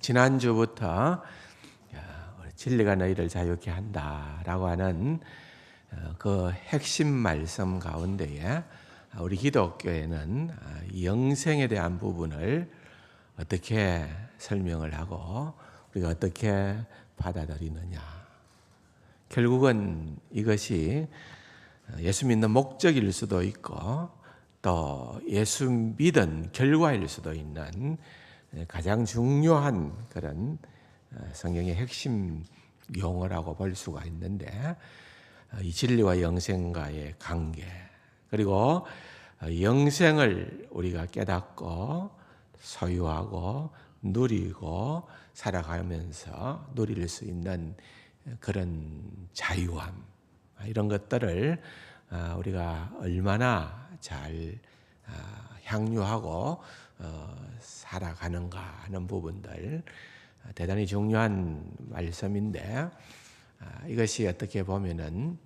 지난주부터 진리가 너희를 자유케 한다라고 하는 그 핵심 말씀 가운데에 우리 기독교에는 영생에 대한 부분을 어떻게 설명을 하고 우리가 어떻게 받아들이느냐. 결국은 이것이 예수 믿는 목적일 수도 있고 또 예수 믿은 결과일 수도 있는 가장 중요한 그런 성경의 핵심 용어라고 볼 수가 있는데, 이 진리와 영생과의 관계, 그리고 영생을 우리가 깨닫고 소유하고 누리고 살아가면서 누릴 수 있는 그런 자유함, 이런 것들을 우리가 얼마나 잘 향유하고 살아가는가 하는 부분들, 대단히 중요한 말씀인데, 이것이 어떻게 보면은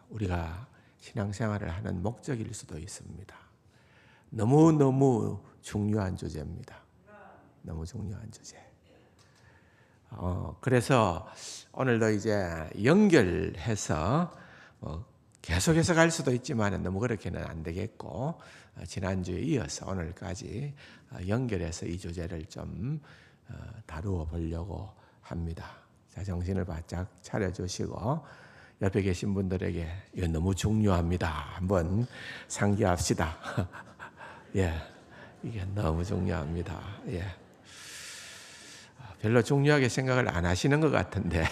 우리가 신앙생활을 하는 목적일 수도 있습니다. 너무너무 중요한 주제입니다. 너무 중요한 주제. 그래서 오늘도 이제 연결해서 계속해서 갈 수도 있지만 너무 그렇게는 안 되겠고, 지난주에 이어서 오늘까지 연결해서 이 주제를 좀 다루어 보려고 합니다. 자, 정신을 바짝 차려주시고 옆에 계신 분들에게 이거 너무 중요합니다. 한번 상기합시다. 예, 이게 너무 중요합니다. 예. 별로 중요하게 생각을 안 하시는 것 같은데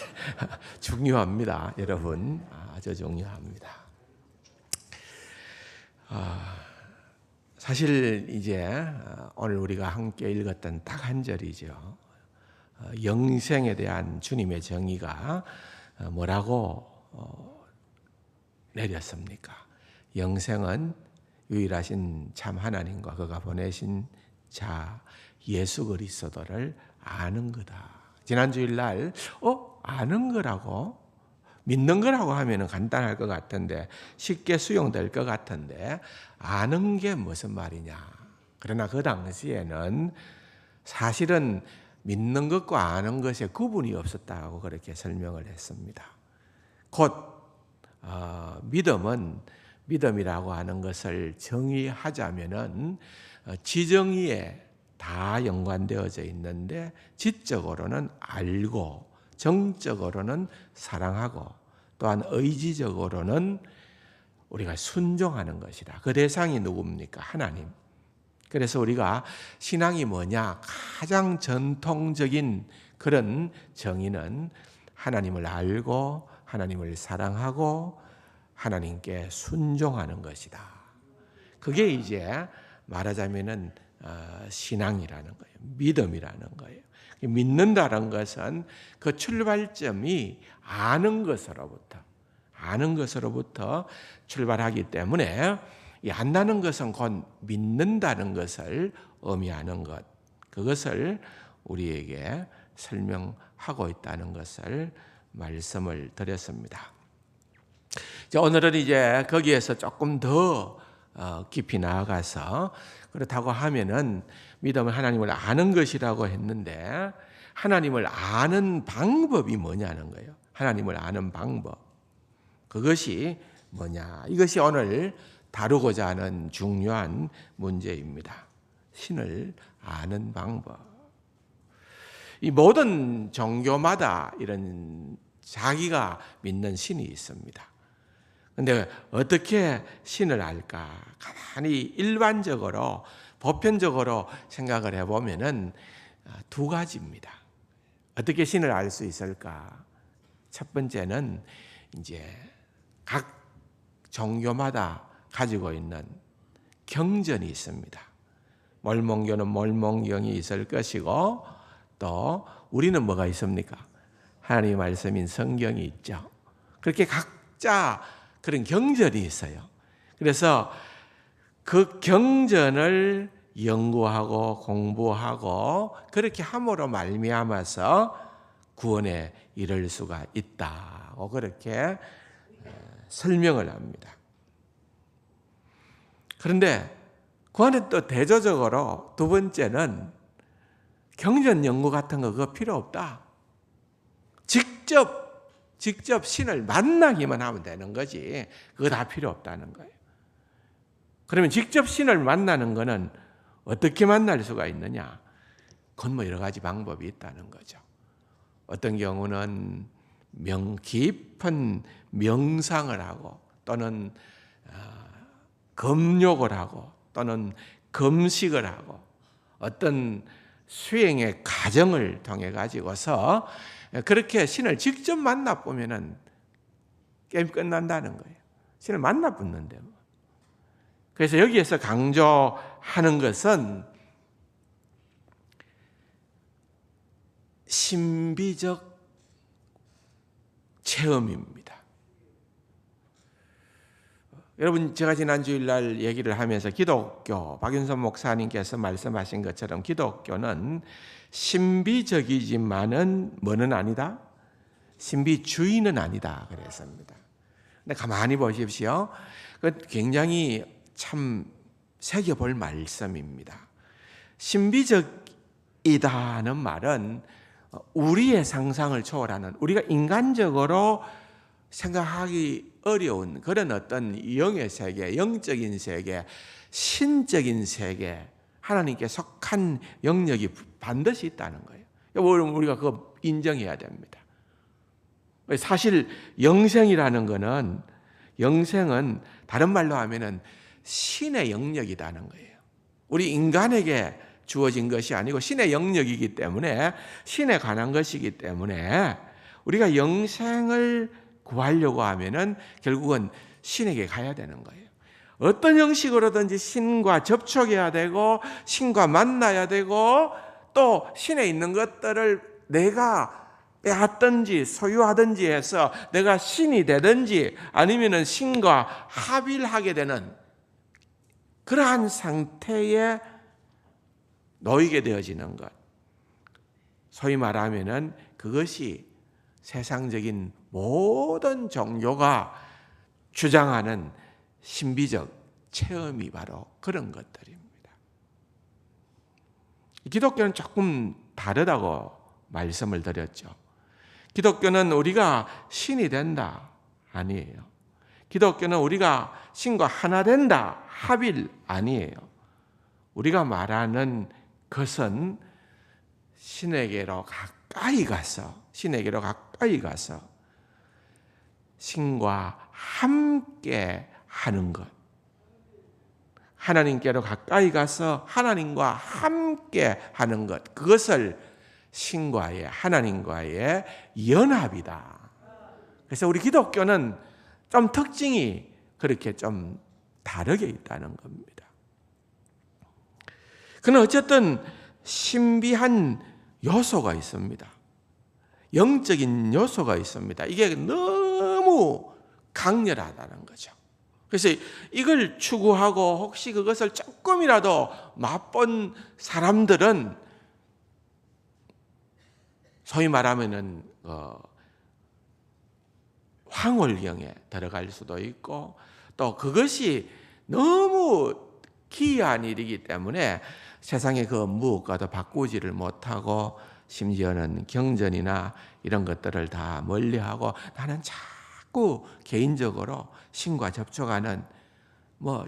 중요합니다, 여러분. 아주 중요합니다. 사실 이제 오늘 우리가 함께 읽었던 딱 한 절이죠. 영생에 대한 주님의 정의가 뭐라고 내렸습니까? 영생은 유일하신 참 하나님과 그가 보내신 자 예수 그리스도를 아는 거다. 지난 주일날 아는 거라고, 믿는 거라고 하면 간단할 것 같은데, 쉽게 수용될 것 같은데, 아는 게 무슨 말이냐. 그러나 그 당시에는 사실은 믿는 것과 아는 것에 구분이 없었다고 그렇게 설명을 했습니다. 곧 믿음이라고 하는 것을 정의하자면은 지정의에 다 연관되어져 있는데, 지적으로는 알고 정적으로는 사랑하고 또한 의지적으로는 우리가 순종하는 것이다. 그 대상이 누굽니까? 하나님. 그래서 우리가 신앙이 뭐냐? 가장 전통적인 그런 정의는 하나님을 알고 하나님을 사랑하고 하나님께 순종하는 것이다. 그게 이제 말하자면은 신앙이라는 거예요. 믿음이라는 거예요. 믿는다는 것은 그 출발점이 아는 것으로부터 출발하기 때문에, 이 안다는 것은 곧 믿는다는 것을 의미하는 것, 그것을 우리에게 설명하고 있다는 것을 말씀을 드렸습니다. 오늘은 이제 거기에서 조금 더 깊이 나아가서, 그렇다고 하면은 믿음은 하나님을 아는 것이라고 했는데, 하나님을 아는 방법이 뭐냐는 거예요. 하나님을 아는 방법, 그것이 뭐냐, 이것이 오늘 다루고자 하는 중요한 문제입니다. 신을 아는 방법. 이 모든 종교마다 이런 자기가 믿는 신이 있습니다. 그런데 어떻게 신을 알까? 가만히 일반적으로 보편적으로 생각을 해보면은 두 가지입니다. 어떻게 신을 알 수 있을까? 첫 번째는 이제 각 종교마다 가지고 있는 경전이 있습니다. 몰몬교는 몰몬경이 있을 것이고, 또 우리는 뭐가 있습니까? 하나님의 말씀인 성경이 있죠. 그렇게 각자 그런 경전이 있어요. 그래서 그 경전을 연구하고 공부하고 그렇게 함으로 말미암아서 구원에 이를 수가 있다고 그렇게 설명을 합니다. 그런데 그 안에 또 대조적으로 두 번째는 경전 연구 같은 거 그거 필요 없다. 직접 신을 만나기만 하면 되는 거지. 그거 다 필요 없다는 거예요. 그러면 직접 신을 만나는 거는 어떻게 만날 수가 있느냐? 그건 뭐 여러 가지 방법이 있다는 거죠. 어떤 경우는 깊은 명상을 하고 또는 금욕을 하고 또는 금식을 하고 어떤 수행의 과정을 통해 가지고서 그렇게 신을 직접 만나 보면은 게임 끝난다는 거예요. 신을 만나 붙는데 뭐. 그래서 여기에서 강조하는 것은 신비적 체험입니다. 여러분, 제가 지난 주일날 얘기를 하면서 기독교, 박윤선 목사님께서 말씀하신 것처럼 기독교는 신비적이지만은 뭐는 아니다? 신비주의는 아니다 그랬습니다. 근데 가만히 보십시오. 그 굉장히 참 새겨볼 말씀입니다. 신비적이다는 말은 우리의 상상을 초월하는, 우리가 인간적으로 생각하기 어려운 그런 어떤 영의 세계, 영적인 세계, 신적인 세계, 하나님께 속한 영역이 반드시 있다는 거예요. 우리가 그거 인정해야 됩니다. 사실 영생이라는 거는, 영생은 다른 말로 하면은 신의 영역이라는 거예요. 우리 인간에게 주어진 것이 아니고 신의 영역이기 때문에, 신에 관한 것이기 때문에 우리가 영생을 구하려고 하면은 결국은 신에게 가야 되는 거예요. 어떤 형식으로든지 신과 접촉해야 되고 신과 만나야 되고 또 신에 있는 것들을 내가 빼앗든지 소유하든지 해서 내가 신이 되든지 아니면은 신과 합일하게 되는 그러한 상태에 놓이게 되어지는 것. 소위 말하면은 그것이 세상적인 모든 종교가 주장하는 신비적 체험이 바로 그런 것들입니다. 기독교는 조금 다르다고 말씀을 드렸죠. 기독교는 우리가 신이 된다 아니에요. 기독교는 우리가 신과 하나 된다 합일 아니에요. 우리가 말하는 것은 신에게로 가까이 가서 신과 함께 하는 것. 하나님께로 가까이 가서 하나님과 함께 하는 것. 그것을 하나님과의 연합이다. 그래서 우리 기독교는 좀 특징이 그렇게 좀 다르게 있다는 겁니다. 그러나 어쨌든 신비한 요소가 있습니다. 영적인 요소가 있습니다. 이게 너무 강렬하다는 거죠. 그래서 이걸 추구하고 혹시 그것을 조금이라도 맛본 사람들은 소위 말하면은 황홀경에 들어갈 수도 있고 또 그것이 너무 기이한 일이기 때문에 세상의 그 무엇과도 바꾸지를 못하고 심지어는 경전이나 이런 것들을 다 멀리하고 나는 자꾸 개인적으로 신과 접촉하는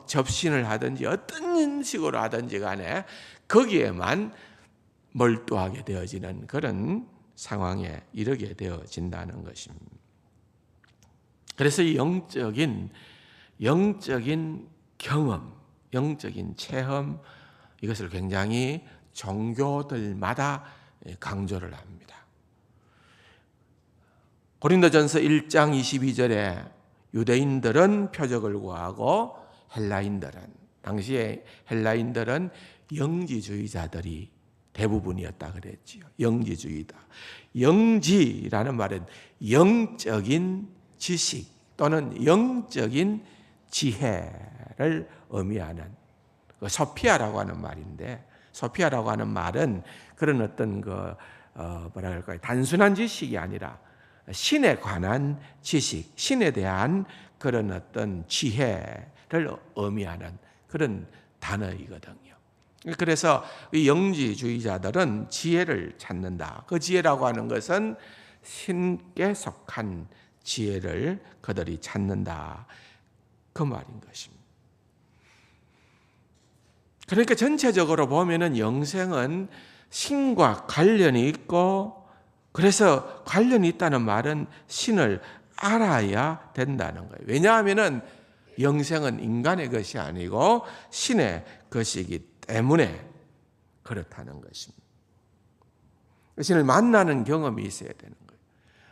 접신을 하든지 어떤 식으로 하든지 간에 거기에만 몰두하게 되어지는 그런 상황에 이르게 되어진다는 것입니다. 그래서 이 영적인 경험, 영적인 체험 이것을 굉장히 종교들마다 강조를 합니다. 고린도전서 1장 22절에 유대인들은 표적을 구하고 당시에 헬라인들은 영지주의자들이 대부분이었다 그랬지요. 영지주의다. 영지라는 말은 영적인 지식 또는 영적인 지혜를 의미하는 소피아라고 하는 말인데, 소피아라고 하는 말은 그런 어떤 단순한 지식이 아니라 신에 관한 지식, 신에 대한 그런 어떤 지혜를 의미하는 그런 단어이거든요. 그래서 이 영지주의자들은 지혜를 찾는다. 그 지혜라고 하는 것은 신께 속한 지혜를 그들이 찾는다. 그 말인 것입니다. 그러니까 전체적으로 보면은 영생은 신과 관련이 있고, 그래서 관련이 있다는 말은 신을 알아야 된다는 거예요. 왜냐하면은 영생은 인간의 것이 아니고 신의 것이기 때문에 그렇다는 것입니다. 신을 만나는 경험이 있어야 되는 거예요.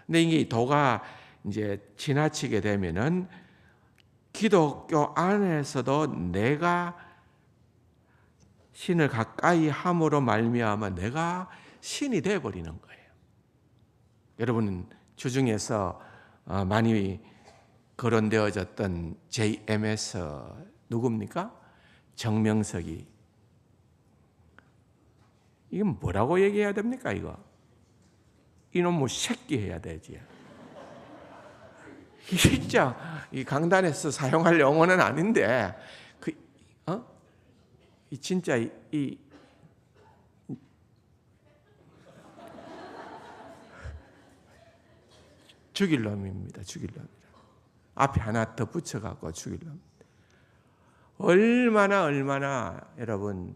근데 이게 도가 이제 지나치게 되면은 기독교 안에서도 내가 신을 가까이 함으로 말미암아 내가 신이 되어 버리는 거예요. 여러분 주중에서 많이 거론되어졌던 JMS 누굽니까? 정명석이. 이건 뭐라고 얘기해야 됩니까, 이거? 이놈 뭐 새끼 해야 되지. 진짜 이 강단에서 사용할 용어는 아닌데 진짜 이 죽일 놈입니다. 죽일 놈. 앞에 하나 더 붙여갖고 죽일 놈. 얼마나 여러분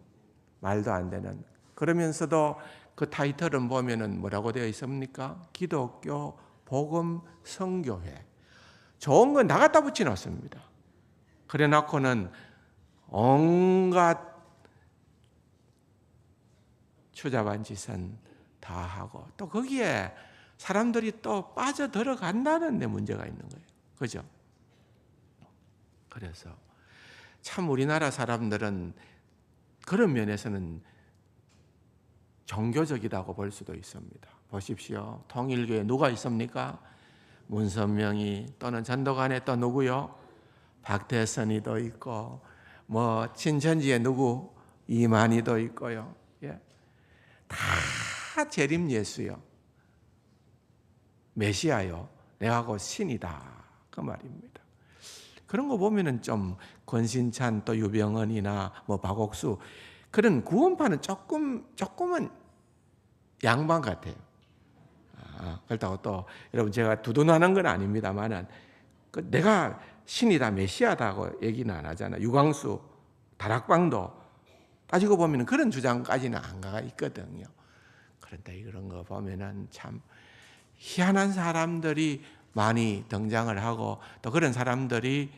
말도 안 되는. 그러면서도 그 타이틀은 보면은 뭐라고 되어 있습니까? 기독교 복음 선교회. 좋은 건 다 갖다 붙여놨습니다. 그래 놓고는 온갖 추잡한 짓은 다 하고 또 거기에 사람들이 또 빠져 들어간다는 데 문제가 있는 거예요. 그죠? 그래서 참 우리나라 사람들은 그런 면에서는 종교적이라고 볼 수도 있습니다. 보십시오. 통일교에 누가 있습니까? 문선명이 또는 전도관에 또 누구요? 박태선이도 있고 뭐 친천지에 누구? 이만희도 있고요. 예. 다 재림 예수요. 메시아요. 내가 곧 신이다. 그 말입니다. 그런 거 보면은 좀 권신찬 또 유병헌이나 뭐 박옥수 그런 구원파는 조금은 양반 같아요. 그렇다고 또 여러분 제가 두둔하는 건 아닙니다만은 내가 신이다 메시아다고 얘기는 안 하잖아요. 유광수, 다락방도 따지고 보면 그런 주장까지는 안 가 있거든요. 그런데 이런 거 보면은 참 희한한 사람들이 많이 등장을 하고 또 그런 사람들이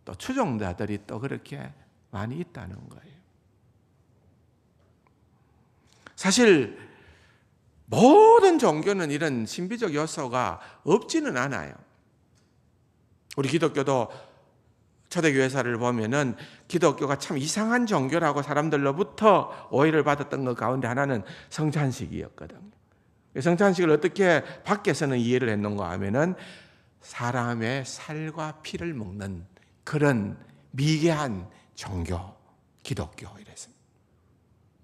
또 추종자들이 또 그렇게 많이 있다는 거예요. 사실 모든 종교는 이런 신비적 요소가 없지는 않아요. 우리 기독교도 초대교회사를 보면은 기독교가 참 이상한 종교라고 사람들로부터 오해를 받았던 것 가운데 하나는 성찬식이었거든요. 성찬식을 어떻게 밖에서는 이해를 했는가 하면은 사람의 살과 피를 먹는 그런 미개한 종교, 기독교 이랬습니다.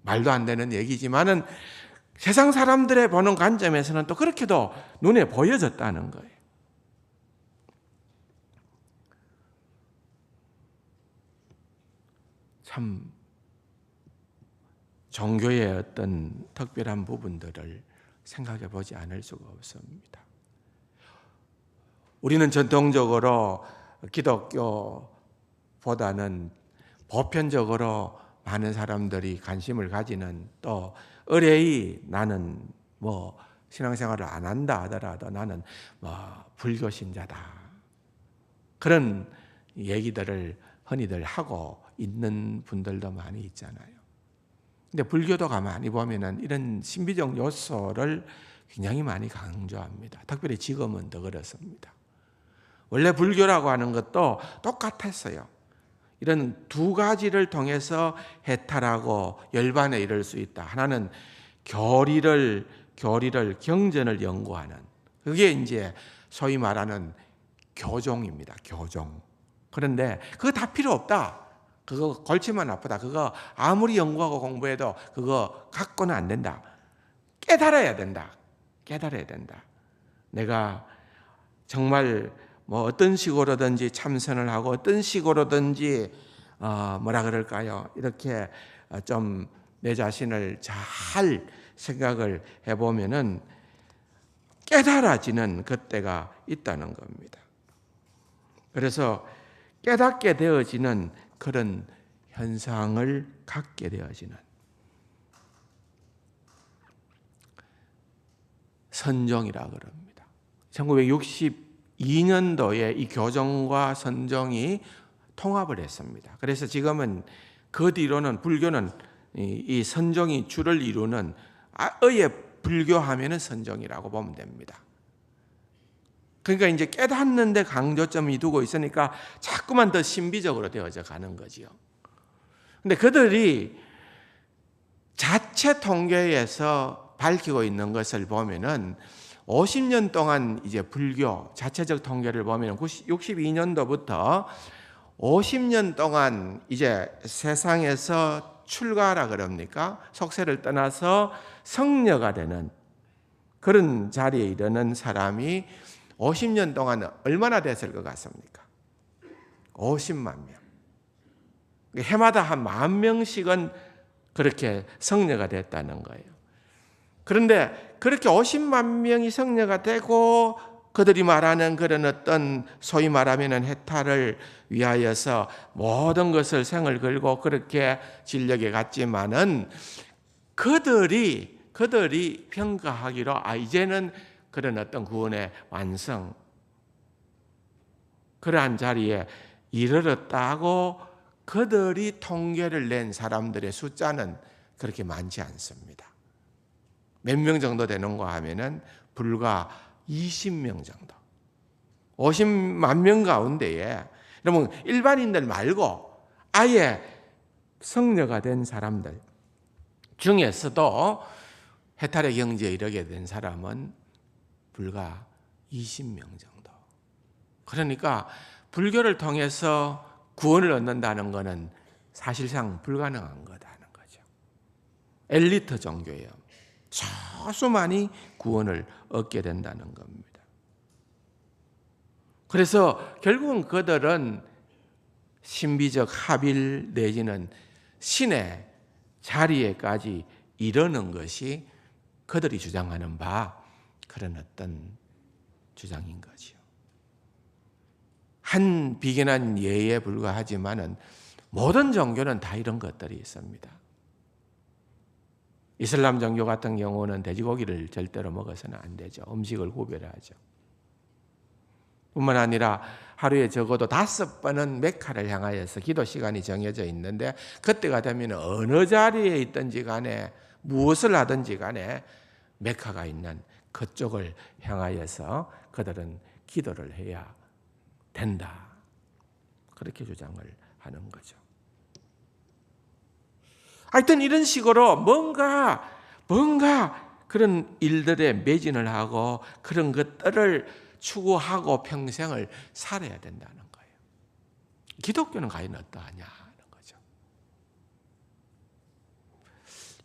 말도 안 되는 얘기지만은 세상 사람들의 보는 관점에서는 또 그렇게도 눈에 보여졌다는 거예요. 참 종교의 어떤 특별한 부분들을 생각해 보지 않을 수가 없습니다. 우리는 전통적으로 기독교보다는 보편적으로 많은 사람들이 관심을 가지는 또 의뢰이 나는 뭐 신앙생활을 안 한다 하더라도 나는 뭐 불교 신자다. 그런 얘기들을 흔히들 하고 있는 분들도 많이 있잖아요. 근데 불교도 가만히 보면은 이런 신비적 요소를 굉장히 많이 강조합니다. 특별히 지금은 더 그렇습니다. 원래 불교라고 하는 것도 똑같았어요. 이런 두 가지를 통해서 해탈하고 열반에 이를 수 있다. 하나는 교리를 경전을 연구하는 그게 이제 소위 말하는 교종입니다. 교종. 그런데 그거 다 필요 없다. 그거 골치만 아프다. 그거 아무리 연구하고 공부해도 그거 갖고는 안 된다. 깨달아야 된다. 깨달아야 된다. 내가 정말 뭐 어떤 식으로든지 참선을 하고 어떤 식으로든지 뭐라 그럴까요? 이렇게 좀 내 자신을 잘 생각을 해보면은 깨달아지는 그때가 있다는 겁니다. 그래서 깨닫게 되어지는 그런 현상을 갖게 되어지는 선정이라 그럽니다. 1962년도에 이 교정과 선정이 통합을 했습니다. 그래서 지금은 그 뒤로는 불교는 이 선정이 주를 이루는 의의 불교하면은 선정이라고 보면 됩니다. 그러니까 이제 깨닫는데 강조점이 두고 있으니까 자꾸만 더 신비적으로 되어져 가는 거지요. 근데 그들이 자체 통계에서 밝히고 있는 것을 보면은 50년 동안 이제 불교 자체적 통계를 보면 62년도부터 50년 동안 이제 세상에서 출가라 그럽니까? 속세를 떠나서 성녀가 되는 그런 자리에 이르는 사람이 50년 동안 얼마나 됐을 것 같습니까? 50만 명. 해마다 한 10,000명씩은 그렇게 성녀가 됐다는 거예요. 그런데 그렇게 50만 명이 성녀가 되고 그들이 말하는 그런 어떤 소위 말하면 해탈을 위하여서 모든 것을 생을 걸고 그렇게 진력에 갔지만은 그들이 평가하기로 이제는 그런 어떤 구원의 완성 그러한 자리에 이르렀다고 그들이 통계를 낸 사람들의 숫자는 그렇게 많지 않습니다. 몇 명 정도 되는가 하면은 불과 20명 정도. 50만 명 가운데에 여러분 일반인들 말고 아예 성녀가 된 사람들 중에서도 해탈의 경지에 이르게 된 사람은 불과 20명 정도. 그러니까 불교를 통해서 구원을 얻는다는 것은 사실상 불가능한 거다는 거죠. 엘리트 종교예요. 소수만이 구원을 얻게 된다는 겁니다. 그래서 결국은 그들은 신비적 합일 내지는 신의 자리에까지 이르는 것이 그들이 주장하는 바 그런 어떤 주장인 거죠. 한 비견한 예에 불과하지만은 모든 종교는 다 이런 것들이 있습니다. 이슬람 종교 같은 경우는 돼지고기를 절대로 먹어서는 안 되죠. 음식을 구별하죠. 뿐만 아니라 하루에 적어도 5번은 메카를 향하여서 기도 시간이 정해져 있는데 그때가 되면 어느 자리에 있든지 간에 무엇을 하든지 간에 메카가 있는 그쪽을 향하여서 그들은 기도를 해야 된다. 그렇게 주장을 하는 거죠. 하여튼 이런 식으로 뭔가 그런 일들에 매진을 하고 그런 것들을 추구하고 평생을 살아야 된다는 거예요. 기독교는 과연 어떠하냐는 거죠.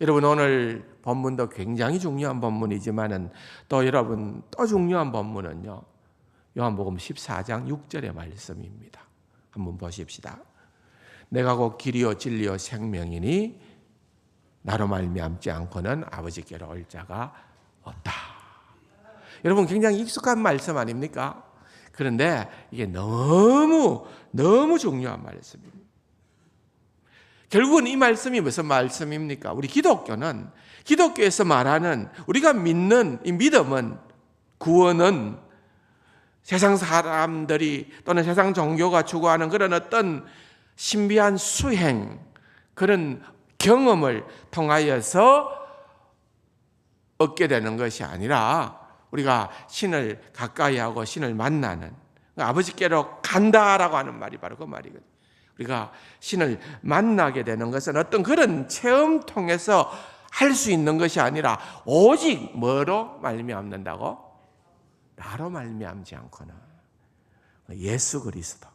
여러분 오늘 본문도 굉장히 중요한 본문이지만은 또 여러분 또 중요한 본문은요. 요한복음 14장 6절의 말씀입니다. 한번 보십시다. 내가 곧 길이요 진리요 생명이니 나로 말미암지 않고는 아버지께로 올 자가 없다. 여러분 굉장히 익숙한 말씀 아닙니까? 그런데 이게 너무 중요한 말씀입니다. 결국은 이 말씀이 무슨 말씀입니까? 우리 기독교는 기독교에서 말하는 우리가 믿는 이 믿음은 구원은 세상 사람들이 또는 세상 종교가 추구하는 그런 어떤 신비한 수행 그런 경험을 통하여서 얻게 되는 것이 아니라 우리가 신을 가까이 하고 신을 만나는 아버지께로 간다라고 하는 말이 바로 그 말이거든요. 우리가 신을 만나게 되는 것은 어떤 그런 체험 통해서 할 수 있는 것이 아니라 오직 뭐로 말미암는다고? 나로 말미암지 않거나 예수 그리스도.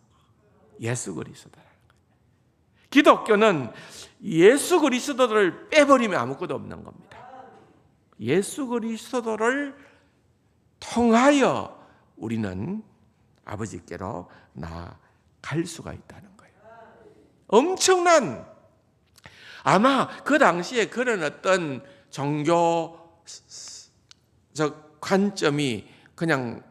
기독교는 예수 그리스도를 빼버리면 아무것도 없는 겁니다. 예수 그리스도를 통하여 우리는 아버지께로 나아갈 수가 있다는 거예요. 엄청난 아마 그 당시에 그런 어떤 종교적 관점이 그냥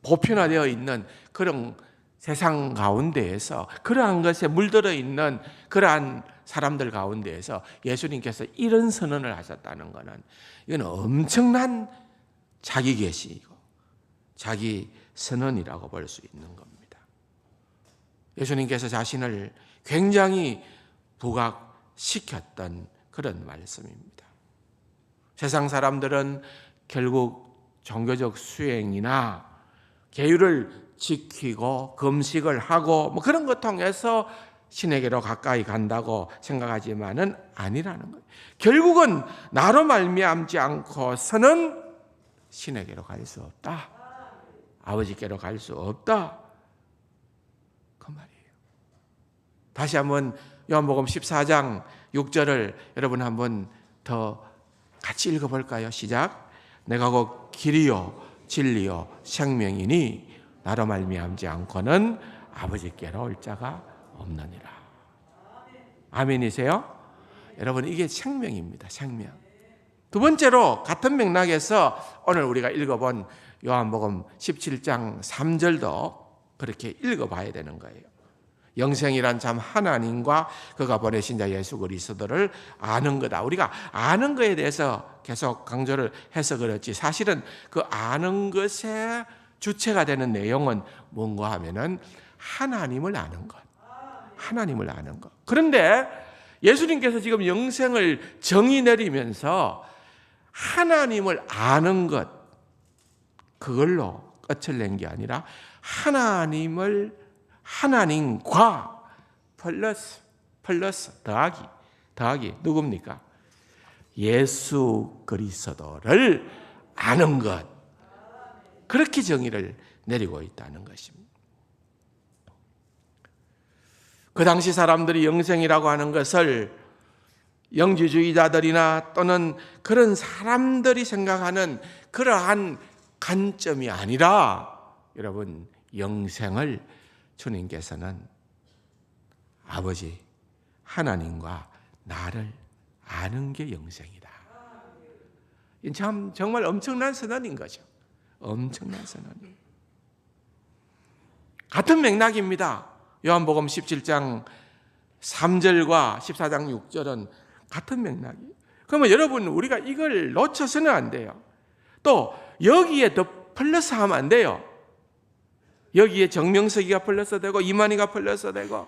보편화되어 있는 그런 세상 가운데에서, 그러한 것에 물들어 있는 그러한 사람들 가운데에서 예수님께서 이런 선언을 하셨다는 것은, 이건 엄청난 자기 계시이고 자기 선언이라고 볼 수 있는 겁니다. 예수님께서 자신을 굉장히 부각시켰던 그런 말씀입니다. 세상 사람들은 결국 종교적 수행이나 계율을 지키고 금식을 하고 뭐 그런 것 통해서 신에게로 가까이 간다고 생각하지만은 아니라는 거예요. 결국은 나로 말미암지 않고서는 신에게로 갈 수 없다. 아버지께로 갈 수 없다. 그 말이에요. 다시 한번 요한복음 14장 6절을 여러분 한번 더 같이 읽어볼까요? 시작. 내가 곧 길이요 진리요 생명이니 나로 말미암지 않고는 아버지께로 올 자가 없느니라. 아멘이세요? 여러분, 이게 생명입니다. 생명. 두 번째로 같은 맥락에서 오늘 우리가 읽어본 요한복음 17장 3절도 그렇게 읽어봐야 되는 거예요. 영생이란 참 하나님과 그가 보내신 자 예수 그리스도를 아는 거다. 우리가 아는 거에 대해서 계속 강조를 해서 그렇지, 사실은 그 아는 것의 주체가 되는 내용은 뭔가 하면은 하나님을 아는 것. 하나님을 아는 것. 그런데 예수님께서 지금 영생을 정의 내리면서 하나님을 아는 것, 그걸로 끝을 낸 게 아니라 하나님과 플러스 더하기 누굽니까? 예수 그리스도를 아는 것. 그렇게 정의를 내리고 있다는 것입니다. 그 당시 사람들이 영생이라고 하는 것을 영지주의자들이나 또는 그런 사람들이 생각하는 그러한 관점이 아니라, 여러분, 영생을 주님께서는 아버지 하나님과 나를 아는 게 영생이다. 참 정말 엄청난 선언인 거죠. 엄청난 선언이에요. 같은 맥락입니다. 요한복음 17장 3절과 14장 6절은 같은 맥락이에요. 그러면 여러분, 우리가 이걸 놓쳐서는 안 돼요. 또 여기에 더 플러스하면 안 돼요. 여기에 정명석이가 플러스 되고 이만희가 플러스 되고,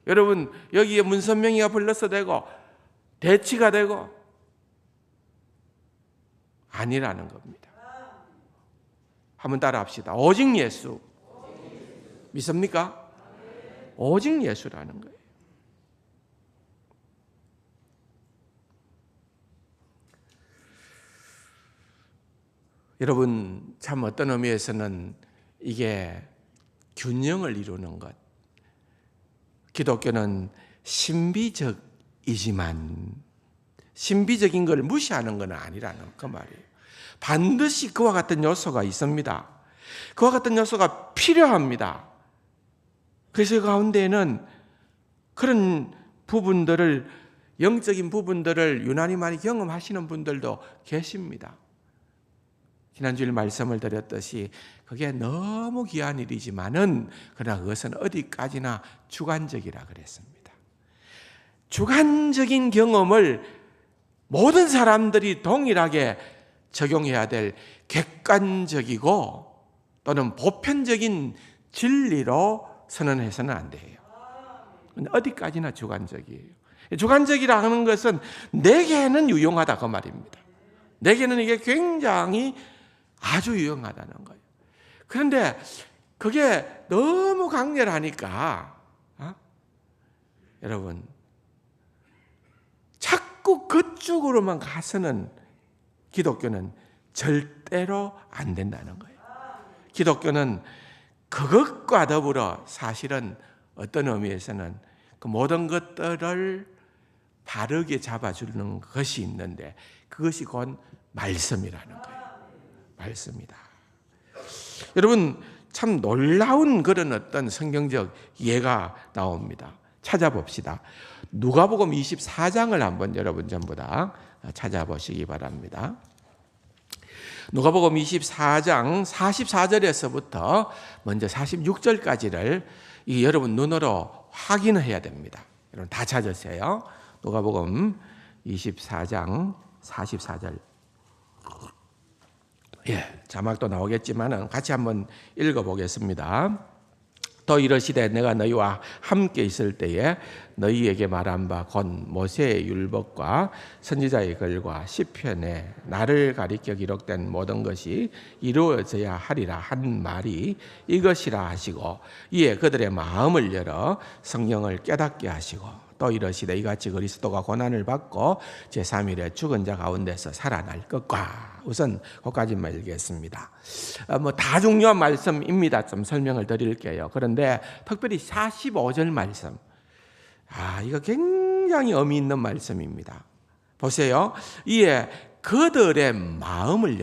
여러분 여기에 문선명이가 플러스 되고 대치가 되고, 아니라는 겁니다. 한번 따라 합시다. 오직 예수. 믿습니까? 오직 예수라는 거예요. 여러분, 참 어떤 의미에서는 이게 균형을 이루는 것. 기독교는 신비적이지만 신비적인 걸 무시하는 건 아니라는 그 말이에요. 반드시 그와 같은 요소가 있습니다. 그와 같은 요소가 필요합니다. 그래서 그 가운데에는 그런 부분들을, 영적인 부분들을 유난히 많이 경험하시는 분들도 계십니다. 지난주일 말씀을 드렸듯이 그게 너무 귀한 일이지만은, 그러나 그것은 어디까지나 주관적이라 그랬습니다. 주관적인 경험을 모든 사람들이 동일하게 적용해야 될 객관적이고 또는 보편적인 진리로 선언해서는 안 돼요. 어디까지나 주관적이에요. 주관적이라 하는 것은 내게는 유용하다 그 말입니다. 내게는 이게 굉장히 아주 유용하다는 거예요. 그런데 그게 너무 강렬하니까 여러분, 자꾸 그쪽으로만 가서는 기독교는 절대로 안 된다는 거예요. 기독교는 그것과 더불어 사실은 어떤 의미에서는 그 모든 것들을 바르게 잡아주는 것이 있는데, 그것이 곧 말씀이라는 거예요. 말씀이다. 여러분, 참 놀라운 그런 어떤 성경적 예가 나옵니다. 찾아봅시다. 누가복음 24장을 한번 여러분 전부 다 찾아보시기 바랍니다. 누가복음 24장 44절에서부터 먼저 46절까지를 여러분 눈으로 확인해야 됩니다. 여러분 다 찾으세요. 누가복음 24장 44절. 자막도 나오겠지만 같이 한번 읽어보겠습니다. 또 이르시되 내가 너희와 함께 있을 때에 너희에게 말한 바 곧 모세의 율법과 선지자의 글과 시편에 나를 가리켜 기록된 모든 것이 이루어져야 하리라 한 말이 이것이라 하시고 이에 그들의 마음을 열어 성경을 깨닫게 하시고 또 이르시되 이같이 그리스도가 고난을 받고 제3일에 죽은 자 가운데서 살아날 것과 우선 거기까지만 읽겠습니다. 다 중요한 말씀입니다. 좀 설명을 드릴게요. 그런데 특별히 45절 말씀, 이거 굉장히 의미 있는 말씀입니다. 보세요. 이에 그들의 마음을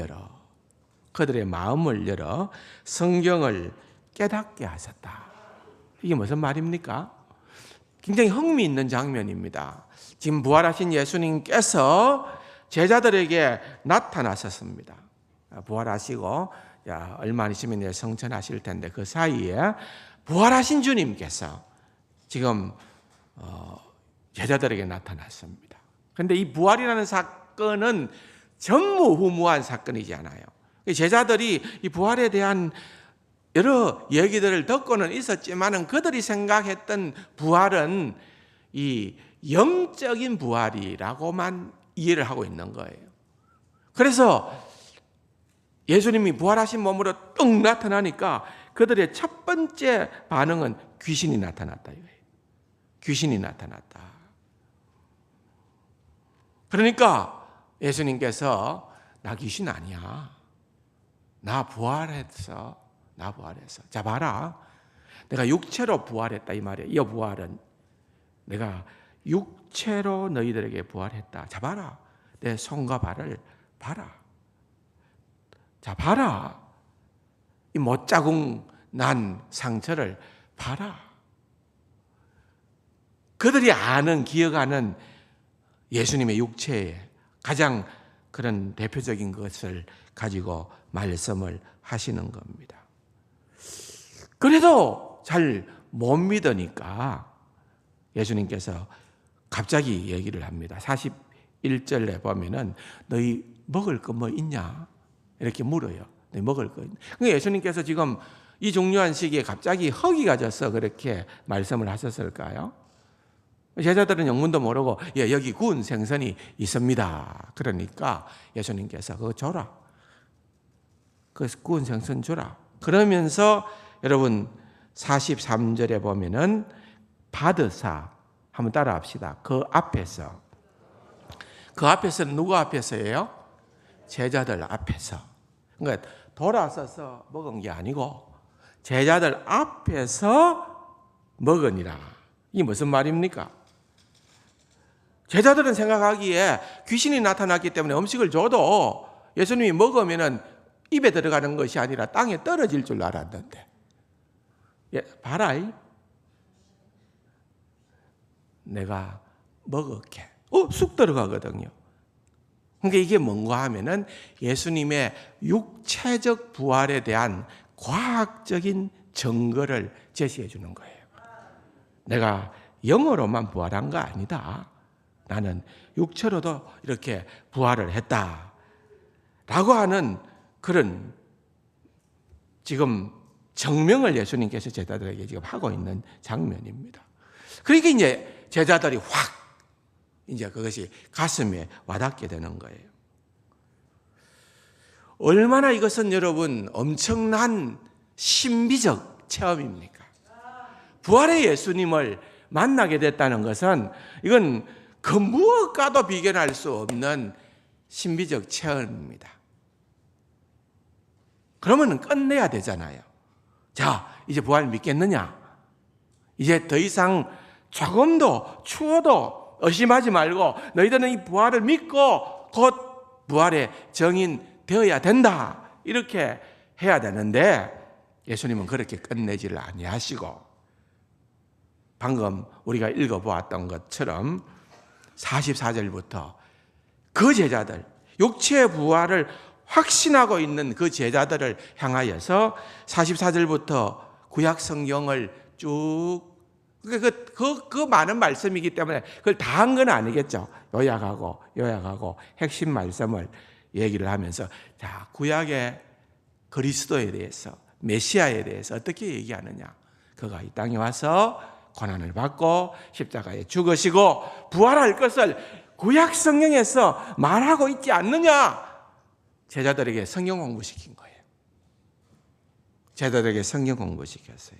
열어 성경을 깨닫게 하셨다. 이게 무슨 말입니까? 굉장히 흥미있는 장면입니다. 지금 부활하신 예수님께서 제자들에게 나타나셨습니다. 부활하시고 얼마 안 있으면 성천하실 텐데 그 사이에 부활하신 주님께서 지금 제자들에게 나타났습니다. 그런데 이 부활이라는 사건은 전무후무한 사건이지 않아요. 제자들이 이 부활에 대한 여러 얘기들을 듣고는 있었지만은 그들이 생각했던 부활은 이 영적인 부활이라고만 이해를 하고 있는 거예요. 그래서 예수님이 부활하신 몸으로 뚝 나타나니까 그들의 첫 번째 반응은 귀신이 나타났다 이거예요. 귀신이 나타났다. 그러니까 예수님께서 나 귀신 아니야. 나 부활했어. 자 봐라. 내가 육체로 부활했다 이 말이에요. 이 부활은 내가 육체로 너희들에게 부활했다. 자 봐라. 내 손과 발을 봐라. 자 봐라. 이 못자국 난 상처를 봐라. 그들이 기억하는 예수님의 육체의 가장 그런 대표적인 것을 가지고 말씀을 하시는 겁니다. 그래도 잘 못 믿으니까 예수님께서 갑자기 얘기를 합니다. 41절에 보면은 너희 먹을 거 뭐 있냐? 이렇게 물어요. 너희 먹을 거 있냐? 그러니까 예수님께서 지금 이 중요한 시기에 갑자기 허기가 져서 그렇게 말씀을 하셨을까요? 제자들은 영문도 모르고 여기 구운 생선이 있습니다. 그러니까 예수님께서 그거 줘라. 그 구운 생선 주라. 그러면서 여러분 43절에 보면은 받으사 한번 따라합시다. 그 앞에서는 누구 앞에서예요? 제자들 앞에서. 그러니까 돌아서서 먹은 게 아니고 제자들 앞에서 먹으니라. 이게 무슨 말입니까? 제자들은 생각하기에 귀신이 나타났기 때문에 음식을 줘도 예수님이 먹으면은 입에 들어가는 것이 아니라 땅에 떨어질 줄 알았는데. 봐라. 내가 먹을게. 쑥 들어가거든요. 그러니까 이게 뭔가 하면은 예수님의 육체적 부활에 대한 과학적인 증거를 제시해 주는 거예요. 내가 영어로만 부활한 거 아니다. 나는 육체로도 이렇게 부활을 했다. 라고 하는 그런 지금 증명을 예수님께서 제자들에게 지금 하고 있는 장면입니다. 그러니까 이제 제자들이 이제 그것이 가슴에 와닿게 되는 거예요. 얼마나 이것은 여러분 엄청난 신비적 체험입니까? 부활의 예수님을 만나게 됐다는 것은 이건 그 무엇과도 비견할 수 없는 신비적 체험입니다. 그러면 끝내야 되잖아요. 자, 이제 부활 믿겠느냐? 이제 더 이상 조금도 추워도 의심하지 말고 너희들은 이 부활을 믿고 곧 부활의 정인 되어야 된다. 이렇게 해야 되는데 예수님은 그렇게 끝내지를 아니하시고 방금 우리가 읽어보았던 것처럼 44절부터 그 제자들, 육체의 부활을 확신하고 있는 그 제자들을 향하여서 44절부터 구약 성경을 쭉 그 많은 말씀이기 때문에 그걸 다 한 건 아니겠죠. 요약하고 핵심 말씀을 얘기를 하면서 자, 구약의 그리스도에 대해서, 메시아에 대해서 어떻게 얘기하느냐. 그가 이 땅에 와서 고난을 받고 십자가에 죽으시고 부활할 것을 구약 성경에서 말하고 있지 않느냐. 제자들에게 성경 공부시킨 거예요. 제자들에게 성경 공부시켰어요.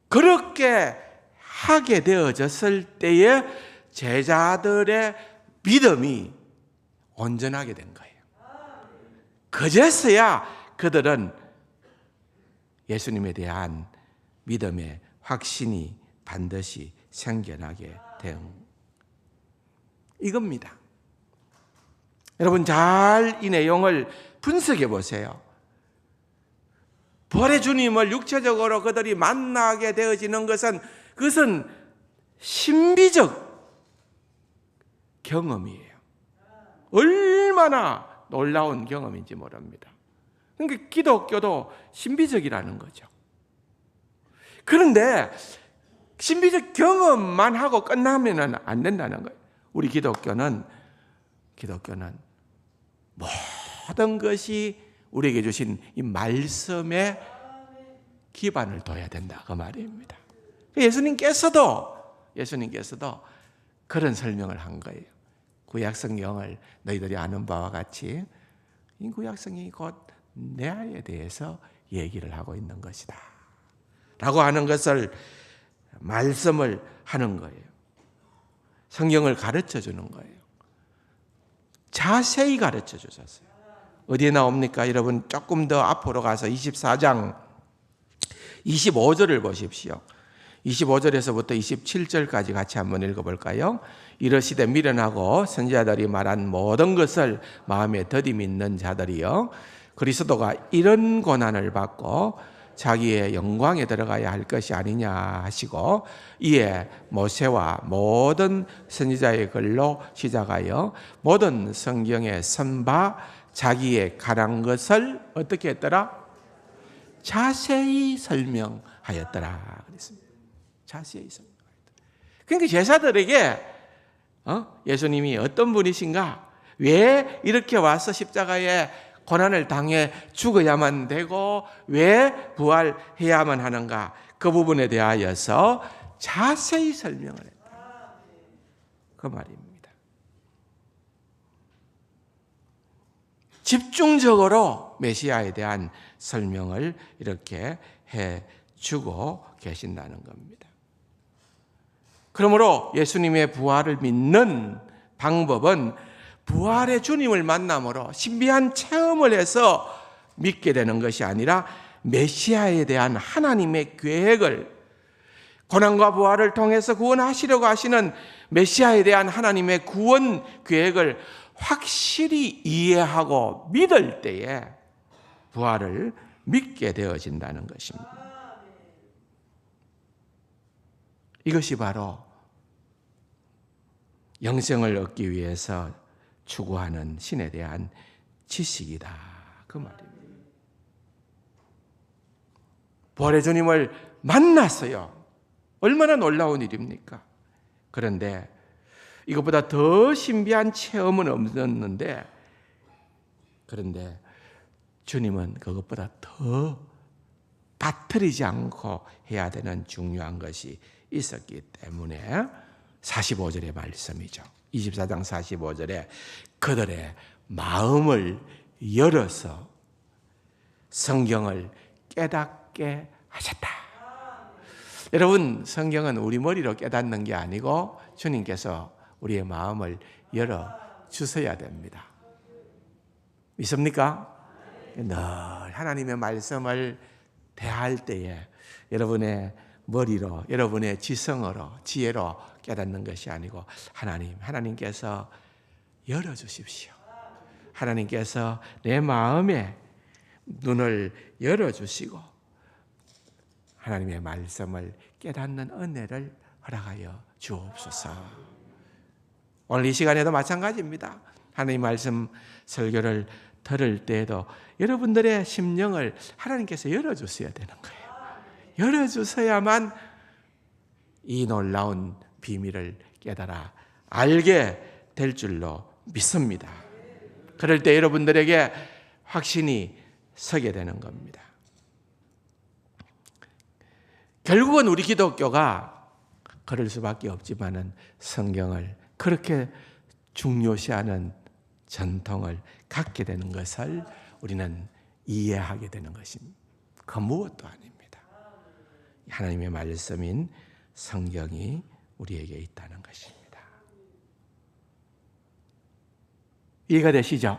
그렇게 하게 되어졌을 때에 제자들의 믿음이 온전하게 된 거예요. 그제서야 그들은 예수님에 대한 믿음의 확신이 반드시 생겨나게 된 이겁니다. 여러분 잘 이 내용을 분석해 보세요. 부활의 주님을 육체적으로 그들이 만나게 되어지는 것은 그것은 신비적 경험이에요. 얼마나 놀라운 경험인지 모릅니다. 그러니까 기독교도 신비적이라는 거죠. 그런데 신비적 경험만 하고 끝나면 안 된다는 거예요. 우리 기독교는 모든 것이 우리에게 주신 이 말씀에 기반을 둬야 된다 그 말입니다. 예수님께서도 그런 설명을 한 거예요. 구약 성경을 너희들이 아는 바와 같이 이 구약 성경이 곧 내 아에 대해서 얘기를 하고 있는 것이다 라고 하는 것을 말씀을 하는 거예요. 성경을 가르쳐 주는 거예요. 자세히 가르쳐 주셨어요. 어디에 나옵니까? 여러분 조금 더 앞으로 가서 24장 25절을 보십시오. 25절에서부터 27절까지 같이 한번 읽어볼까요? 이르시되 미련하고 선지자들이 말한 모든 것을 마음에 더디 믿는 자들이여 그리스도가 이런 고난을 받고 자기의 영광에 들어가야 할 것이 아니냐 하시고 이에 모세와 모든 선지자의 글로 시작하여 모든 성경에 선바 자기의 가난 것을 어떻게 했더라? 자세히 설명하였더라 그랬습니다. 자세히 설명하였더라. 그러니까 제자들에게 예수님이 어떤 분이신가? 왜 이렇게 와서 십자가에 고난을 당해 죽어야만 되고 왜 부활해야만 하는가? 그 부분에 대하여서 자세히 설명을 했다. 그 말입니다. 집중적으로 메시아에 대한 설명을 이렇게 해주고 계신다는 겁니다. 그러므로 예수님의 부활을 믿는 방법은 부활의 주님을 만남으로 신비한 체험을 해서 믿게 되는 것이 아니라 메시아에 대한 하나님의 계획을 고난과 부활을 통해서 구원하시려고 하시는 메시아에 대한 하나님의 구원 계획을 확실히 이해하고 믿을 때에 부활을 믿게 되어진다는 것입니다. 이것이 바로 영생을 얻기 위해서 추구하는 신에 대한 지식이다 그 말입니다. 부활의 주님을 만났어요. 얼마나 놀라운 일입니까? 그런데 이것보다 더 신비한 체험은 없었는데 그런데 주님은 그것보다 더 빠뜨리지 않고 해야 되는 중요한 것이 있었기 때문에 45절의 말씀이죠. 24장 45절에 그들의 마음을 열어서 성경을 깨닫게 하셨다. 여러분, 성경은 우리 머리로 깨닫는 게 아니고 주님께서 우리의 마음을 열어주셔야 됩니다. 믿습니까? 늘 하나님의 말씀을 대할 때에 여러분의 머리로, 여러분의 지성으로, 지혜로 깨닫는 것이 아니고 하나님께서 열어주십시오. 하나님께서 내 마음에 눈을 열어주시고 하나님의 말씀을 깨닫는 은혜를 허락하여 주옵소서. 오늘 이 시간에도 마찬가지입니다. 하나님 말씀 설교를 들을 때에도 여러분들의 심령을 하나님께서 열어주셔야 되는 거예요. 열어주셔야만 이 놀라운 비밀을 깨달아 알게 될 줄로 믿습니다. 그럴 때 여러분들에게 확신이 서게 되는 겁니다. 결국은 우리 기독교가 그럴 수밖에 없지만은 성경을 그렇게 중요시하는 전통을 갖게 되는 것을 우리는 이해하게 되는 것입니다. 그 무엇도 아닙니다. 하나님의 말씀인 성경이 우리에게 있다는 것입니다. 이해가 되시죠?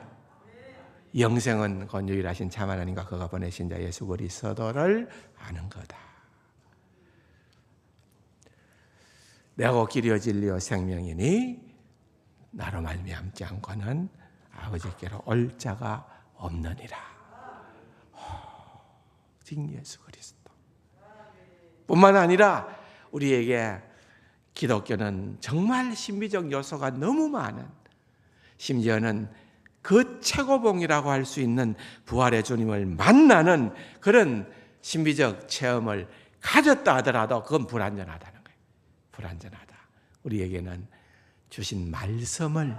영생은 곧 유일하신 참 하나님과 그가 보내신 자 예수 그리스도를 아는 거다. 내가 곧 길이요 진리요 생명이니 나로 말미암지 않고는 아버지께로 올 자가 없느니라. 오직 예수 그리스도. 뿐만 아니라 우리에게 기독교는 정말 신비적 요소가 너무 많은, 심지어는 그 최고봉이라고 할 수 있는 부활의 주님을 만나는 그런 신비적 체험을 가졌다 하더라도 그건 불완전하다는 거예요. 불완전하다. 우리에게는 주신 말씀을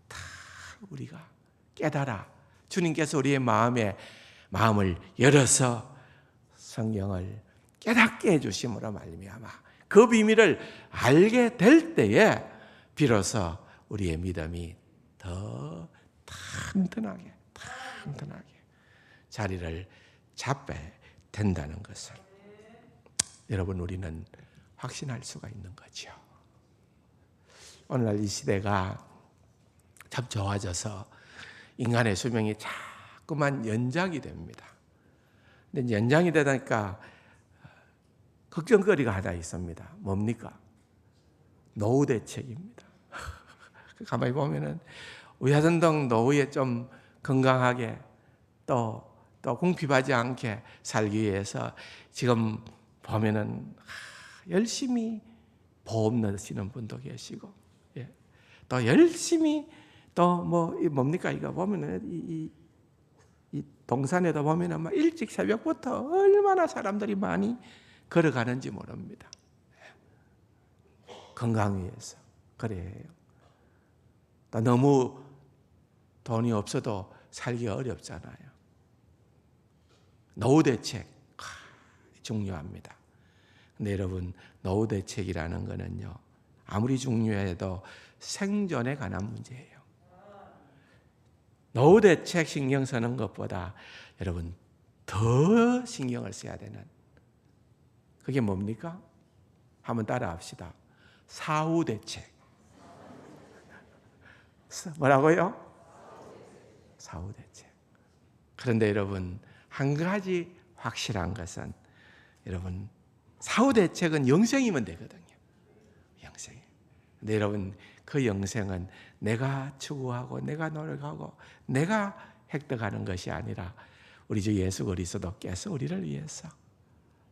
다 우리가 깨달아 주님께서 우리의 마음을 열어서 성경을 깨닫게 해주심으로 말미암아 그 비밀을 알게 될 때에 비로소 우리의 믿음이 더 튼튼하게 자리를 잡게 된다는 것을 여러분 우리는 확신할 수가 있는 거죠. 오늘날 이 시대가 참 좋아져서 인간의 수명이 자꾸만 연장이 됩니다. 근데 연장이 되니까 걱정거리가 하나 있습니다. 뭡니까? 노후 대책입니다. 가만히 보면은 의사선동 노후에 좀 건강하게 또 궁핍하지 않게 살기 위해서 지금 보면은 열심히 보험 넣으시는 분도 계시고, 또 열심히 또 뭡니까 이거 보면은 이 동산에도 보면은 막 일찍 새벽부터 얼마나 사람들이 많이 걸어가는지 모릅니다. 건강 위해서 그래요. 또 너무 돈이 없어도 살기 어렵잖아요. 노후 대책 중요합니다. 근데 여러분 노후 대책이라는 거는요 아무리 중요해도 생존에 관한 문제예요. 노후 대책 신경 쓰는 것보다 여러분 더 신경을 써야 되는 그게 뭡니까? 한번 따라 합시다. 사후 대책. 뭐라고요? 사후 대책. 그런데 여러분 한 가지 확실한 것은 여러분 사후 대책은 영생이면 되거든요. 영생. 근데 여러분 그 영생은 내가 추구하고 내가 노력하고 내가 획득하는 것이 아니라 우리 주 예수 그리스도께서 우리를 위해서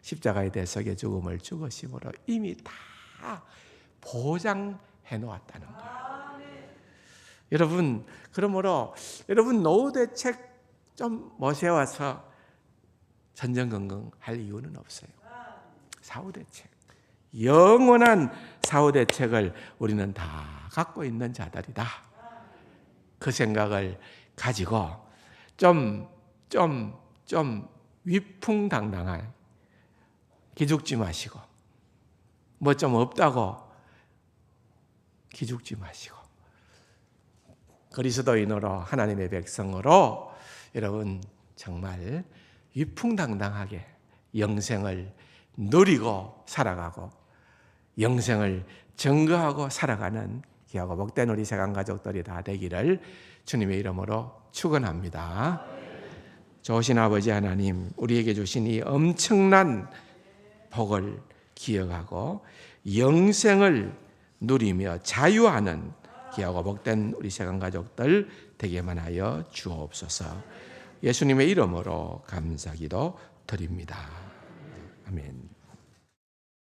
십자가의 대속의 죽음을 죽으심으로 이미 다 보장해 놓았다는 거예요. 여러분 그러므로 여러분 노후 대책 좀 모셔와서 전전긍긍할 이유는 없어요. 사후 대책, 영원한 사후 대책을 우리는 다 갖고 있는 자들이다. 그 생각을 가지고 좀 위풍당당한 기죽지 마시고 뭐 좀 없다고 기죽지 마시고 그리스도인으로 하나님의 백성으로 여러분 정말 위풍당당하게 영생을 누리고 살아가고 영생을 증거하고 살아가는 귀하고 복된 우리 세상 가족들이 다 되기를 주님의 이름으로 축원합니다. 좋으신 아버지 하나님, 우리에게 주신 이 엄청난 복을 기억하고 영생을 누리며 자유하는 귀하고 복된 우리 세상 가족들 되게만 하여 주옵소서. 예수님의 이름으로 감사기도 드립니다. 아멘.